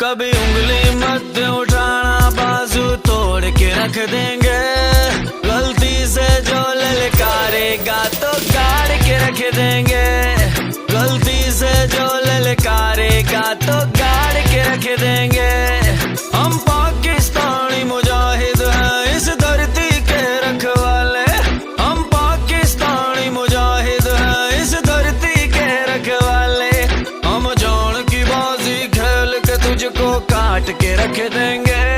कभी उंगली मत उठाना, बाजू तोड़ के रख देंगे। गलती से जो ललकारेगा तो गाड़ के रख देंगे। गलती से जो ललकारेगा तो गाड़ के रख देंगे। हम पाकिस्तानी मुजाहिद हैं इस धरती के रखवाले। हम पाकिस्तानी मुजाहिद हैं इस धरती के रखवाले। हम जान की बाजी खेल के तुझको काट के रख देंगे।